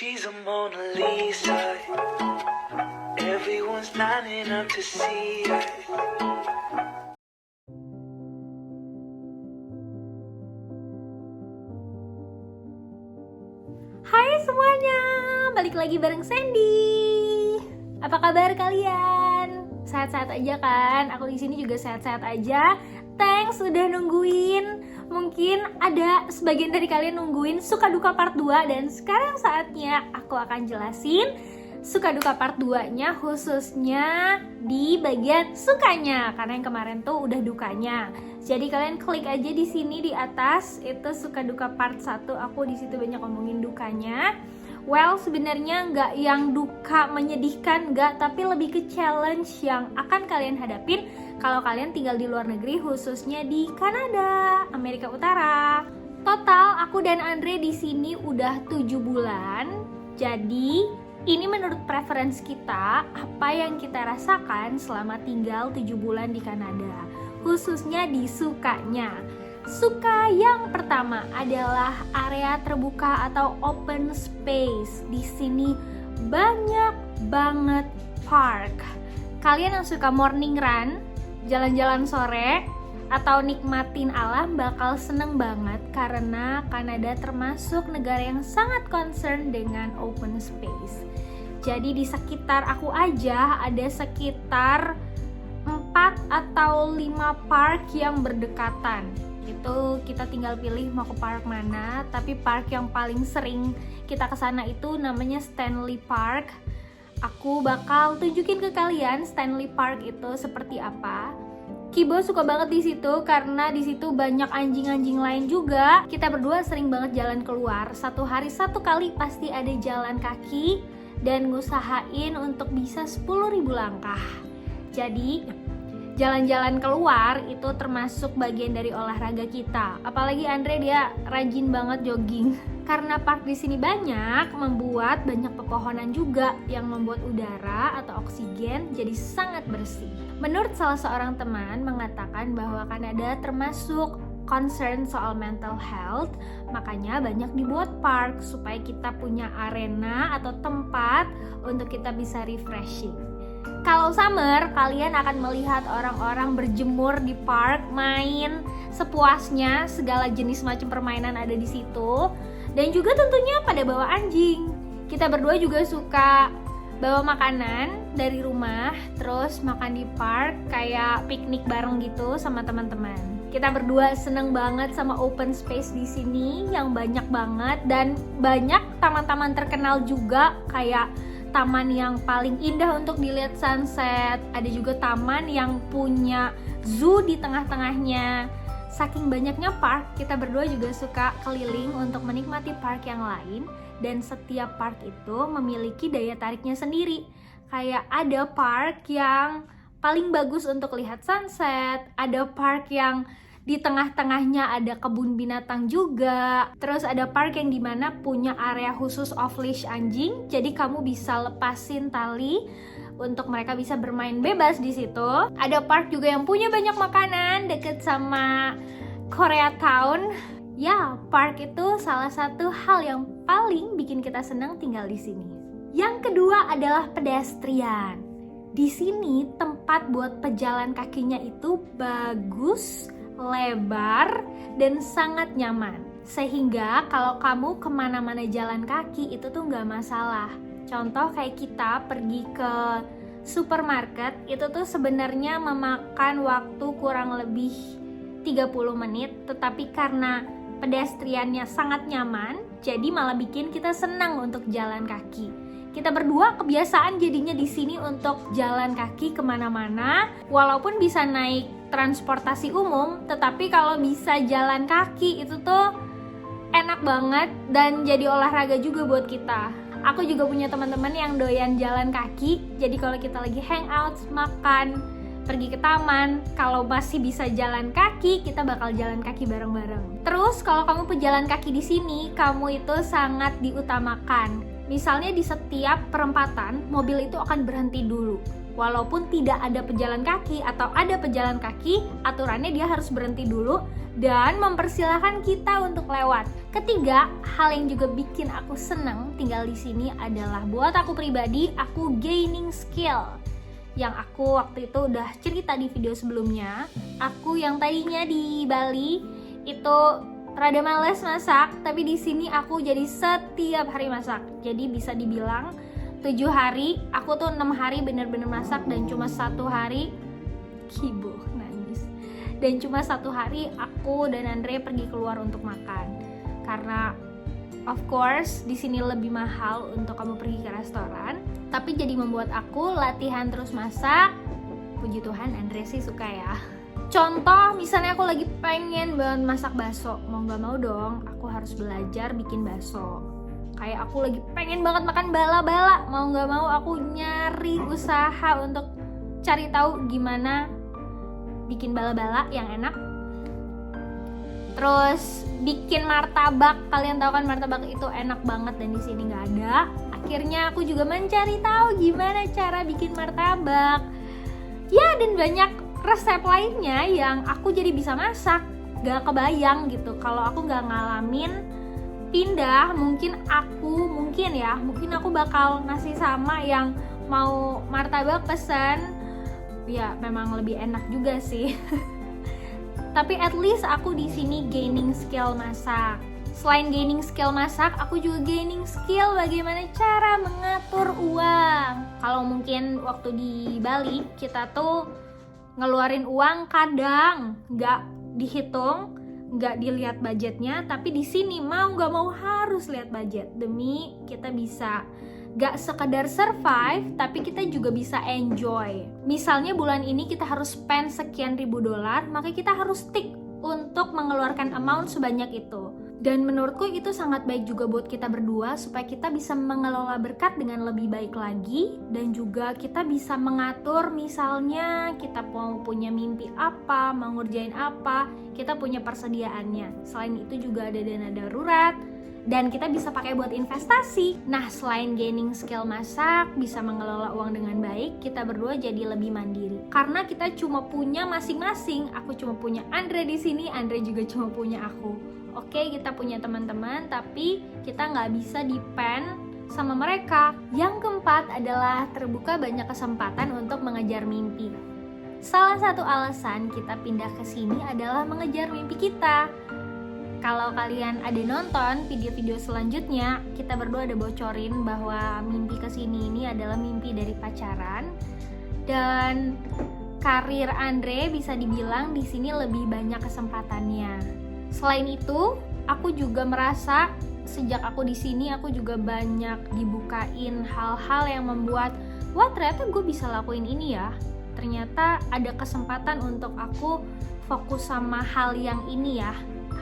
She's a Mona Lisa. Everyone's lining up to see her. Hai semuanya, balik lagi bareng Sandy. Apa kabar kalian? Sehat-sehat aja kan? Aku di sini juga sehat-sehat aja. Thanks udah nungguin. Mungkin ada sebagian dari kalian nungguin Suka Duka Part 2, dan sekarang saatnya aku akan jelasin Suka Duka Part 2-nya, khususnya di bagian sukanya, karena yang kemarin tuh udah dukanya. Jadi kalian klik aja di sini di atas, itu Suka Duka Part 1. Aku di situ banyak ngomongin dukanya. Well, sebenarnya nggak yang duka menyedihkan, nggak, tapi lebih ke challenge yang akan kalian hadapin kalau kalian tinggal di luar negeri, khususnya di Kanada, Amerika Utara. Total aku dan Andre di sini udah 7 bulan. Jadi ini menurut preference kita, apa yang kita rasakan selama tinggal 7 bulan di Kanada, khususnya di sukanya. Suka yang pertama adalah area terbuka atau open space. Di sini banyak banget park. Kalian yang suka morning run, jalan-jalan sore, atau nikmatin alam bakal seneng banget, karena Kanada termasuk negara yang sangat concern dengan open space. Jadi di sekitar aku aja ada sekitar 4 atau 5 park yang berdekatan. Itu kita tinggal pilih mau ke park mana, tapi park yang paling sering kita kesana itu namanya Stanley Park. Aku bakal tunjukin ke kalian Stanley Park itu seperti apa. Kibo suka banget di situ karena di situ banyak anjing-anjing lain juga. Kita berdua sering banget jalan keluar. Satu hari satu kali pasti ada jalan kaki dan ngusahain untuk bisa 10.000 langkah. Jadi jalan-jalan keluar itu termasuk bagian dari olahraga kita. Apalagi Andre, dia rajin banget jogging. Karena park di sini banyak, membuat banyak pepohonan juga yang membuat udara atau oksigen jadi sangat bersih. Menurut salah seorang teman mengatakan bahwa Kanada termasuk concern soal mental health, makanya banyak dibuat park supaya kita punya arena atau tempat untuk kita bisa refreshing. Kalau summer, kalian akan melihat orang-orang berjemur di park, main sepuasnya, segala jenis macam permainan ada di situ. Dan juga tentunya pada bawa anjing. Kita berdua juga suka bawa makanan dari rumah, terus makan di park kayak piknik bareng gitu sama teman-teman. Kita berdua seneng banget sama open space di sini yang banyak banget, dan banyak taman-taman terkenal juga, kayak taman yang paling indah untuk dilihat sunset. Ada juga taman yang punya zoo di tengah-tengahnya. Saking banyaknya park, kita berdua juga suka keliling untuk menikmati park yang lain. Dan setiap park itu memiliki daya tariknya sendiri. Kayak ada park yang paling bagus untuk lihat sunset, ada park yang di tengah-tengahnya ada kebun binatang juga. Terus ada park yang dimana punya area khusus off leash anjing, jadi kamu bisa lepasin tali untuk mereka bisa bermain bebas di situ. Ada park juga yang punya banyak makanan deket sama Koreatown. Ya, park itu salah satu hal yang paling bikin kita senang tinggal di sini. Yang kedua adalah pedestrian. Di sini tempat buat pejalan kakinya itu bagus, lebar, dan sangat nyaman. Sehingga kalau kamu kemana-mana jalan kaki itu tuh nggak masalah. Contoh kayak kita pergi ke supermarket, itu tuh sebenarnya memakan waktu kurang lebih 30 menit, tetapi karena pedestriannya sangat nyaman, jadi malah bikin kita senang untuk jalan kaki. Kita berdua kebiasaan jadinya di sini untuk jalan kaki kemana-mana, walaupun bisa naik transportasi umum, tetapi kalau bisa jalan kaki itu tuh enak banget dan jadi olahraga juga buat kita. Aku juga punya teman-teman yang doyan jalan kaki, jadi kalau kita lagi hangout, makan, pergi ke taman, kalau masih bisa jalan kaki, kita bakal jalan kaki bareng-bareng. Terus kalau kamu pejalan kaki di sini, kamu itu sangat diutamakan. Misalnya di setiap perempatan, mobil itu akan berhenti dulu. Walaupun tidak ada pejalan kaki atau ada pejalan kaki, aturannya dia harus berhenti dulu dan mempersilahkan kita untuk lewat. Ketiga, hal yang juga bikin aku senang tinggal di sini adalah buat aku pribadi, aku gaining skill. Yang aku waktu itu udah cerita di video sebelumnya, aku yang tadinya di Bali itu rada males masak, tapi di sini aku jadi setiap hari masak. Jadi bisa dibilang 7 hari, aku tuh 6 hari bener-bener masak dan cuma 1 hari Kibo nangis. Dan cuma 1 hari aku dan Andre pergi keluar untuk makan. Karena of course di sini lebih mahal untuk kamu pergi ke restoran, tapi jadi membuat aku latihan terus masak. Puji Tuhan Andre sih suka ya. Contoh misalnya aku lagi pengen banget masak bakso, mau gak mau dong aku harus belajar bikin bakso. Kayak aku lagi pengen banget makan bala-bala, mau gak mau aku nyari usaha untuk cari tahu gimana bikin bala-bala yang enak. Terus bikin martabak, kalian tahu kan martabak itu enak banget dan di sini nggak ada. Akhirnya aku juga mencari tahu gimana cara bikin martabak. Ya, dan banyak resep lainnya yang aku jadi bisa masak. Gak kebayang gitu kalau aku nggak ngalamin pindah. Mungkin aku bakal ngasih sama yang mau martabak pesan. Ya, memang lebih enak juga sih. Tapi at least aku di sini gaining skill masak. Selain gaining skill masak, aku juga gaining skill bagaimana cara mengatur uang. Kalau mungkin waktu di Bali, kita tuh ngeluarin uang kadang nggak dihitung, nggak dilihat budgetnya. Tapi di sini mau nggak mau harus lihat budget demi kita bisa gak sekedar survive, tapi kita juga bisa enjoy. Misalnya bulan ini kita harus spend sekian ribu dolar, maka kita harus stick untuk mengeluarkan amount sebanyak itu. Dan menurutku itu sangat baik juga buat kita berdua, supaya kita bisa mengelola berkat dengan lebih baik lagi. Dan juga kita bisa mengatur, misalnya kita mau punya mimpi apa, mau ngerjain apa, kita punya persediaannya. Selain itu juga ada dana darurat, dan kita bisa pakai buat investasi. Nah, selain gaining skill masak, bisa mengelola uang dengan baik, kita berdua jadi lebih mandiri. Karena kita cuma punya masing-masing. Aku cuma punya Andre di sini, Andre juga cuma punya aku. Oke, kita punya teman-teman, tapi kita nggak bisa depend sama mereka. Yang keempat adalah terbuka banyak kesempatan untuk mengejar mimpi. Salah satu alasan kita pindah ke sini adalah mengejar mimpi kita. Kalau kalian ada nonton video-video selanjutnya, kita berdua ada bocorin bahwa mimpi kesini ini adalah mimpi dari pacaran. Dan karir Andre bisa dibilang di sini lebih banyak kesempatannya. Selain itu, aku juga merasa sejak aku di sini aku juga banyak dibukain hal-hal yang membuat, wah ternyata gue bisa lakuin ini ya. Ternyata ada kesempatan untuk aku fokus sama hal yang ini ya.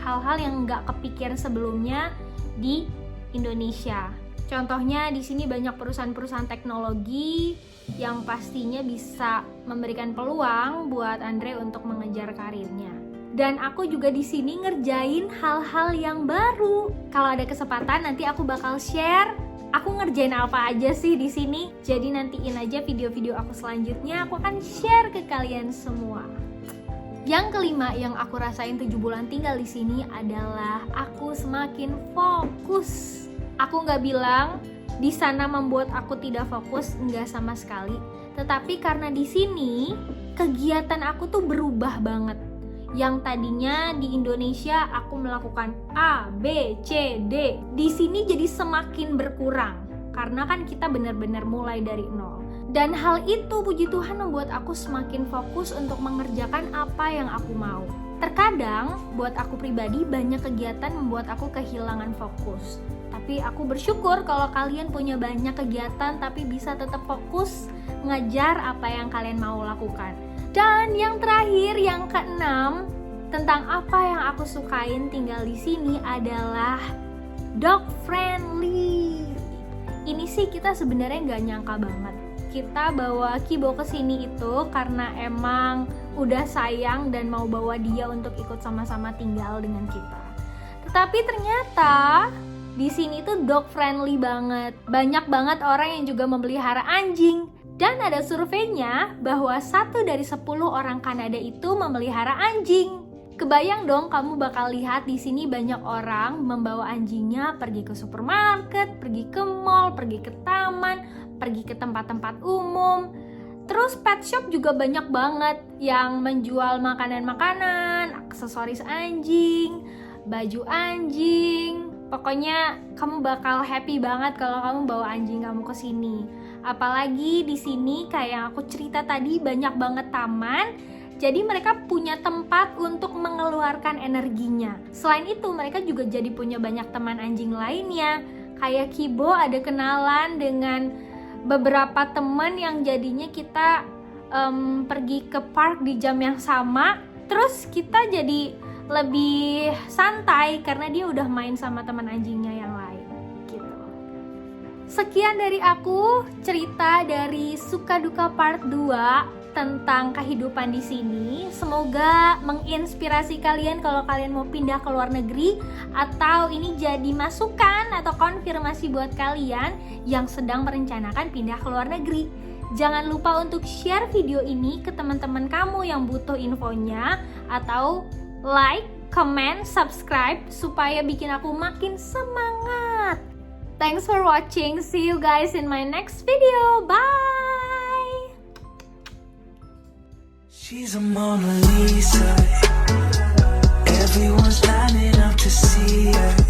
Hal-hal yang nggak kepikir sebelumnya di Indonesia. Contohnya di sini banyak perusahaan-perusahaan teknologi yang pastinya bisa memberikan peluang buat Andre untuk mengejar karirnya. Dan aku juga di sini ngerjain hal-hal yang baru. Kalau ada kesempatan nanti aku bakal share aku ngerjain apa aja sih di sini. Jadi nantiin aja video-video aku selanjutnya, aku akan share ke kalian semua. Yang kelima yang aku rasain 7 bulan tinggal di sini adalah aku semakin fokus. Aku nggak bilang di sana membuat aku tidak fokus, nggak sama sekali. Tetapi karena di sini kegiatan aku tuh berubah banget. Yang tadinya di Indonesia aku melakukan A, B, C, D, di sini jadi semakin berkurang. Karena kan kita benar-benar mulai dari nol. Dan hal itu puji Tuhan membuat aku semakin fokus untuk mengerjakan apa yang aku mau. Terkadang buat aku pribadi banyak kegiatan membuat aku kehilangan fokus. Tapi aku bersyukur kalau kalian punya banyak kegiatan tapi bisa tetap fokus ngejar apa yang kalian mau lakukan. Dan yang terakhir, yang keenam, tentang apa yang aku sukain tinggal di sini adalah dog friendly. Ini sih kita sebenarnya nggak nyangka banget. Kita bawa Kibo ke sini itu karena emang udah sayang dan mau bawa dia untuk ikut sama-sama tinggal dengan kita. Tetapi ternyata di sini tuh dog friendly banget. Banyak banget orang yang juga memelihara anjing. Dan ada surveinya bahwa 1 dari 10 orang Kanada itu memelihara anjing. Kebayang dong kamu bakal lihat di sini banyak orang membawa anjingnya pergi ke supermarket, pergi ke mall, pergi ke taman, pergi ke tempat-tempat umum. Terus pet shop juga banyak banget yang menjual makanan-makanan, aksesoris anjing, baju anjing. Pokoknya kamu bakal happy banget kalau kamu bawa anjing kamu ke sini. Apalagi di sini kayak yang aku cerita tadi banyak banget taman. Jadi mereka punya tempat untuk mengeluarkan energinya. Selain itu mereka juga jadi punya banyak teman anjing lainnya. Kayak Kibo ada kenalan dengan beberapa teman yang jadinya kita pergi ke park di jam yang sama. Terus kita jadi lebih santai karena dia udah main sama teman anjingnya yang lain gitu. Sekian dari aku, cerita dari Suka Duka Part 2 tentang kehidupan di sini. Semoga menginspirasi kalian kalau kalian mau pindah ke luar negeri, atau ini jadi masukan atau konfirmasi buat kalian yang sedang merencanakan pindah ke luar negeri. Jangan lupa untuk share video ini ke teman-teman kamu yang butuh infonya, atau like, comment, subscribe supaya bikin aku makin semangat. Thanks for watching. See you guys in my next video. Bye. She's a Mona Lisa. Everyone's lining up to see her.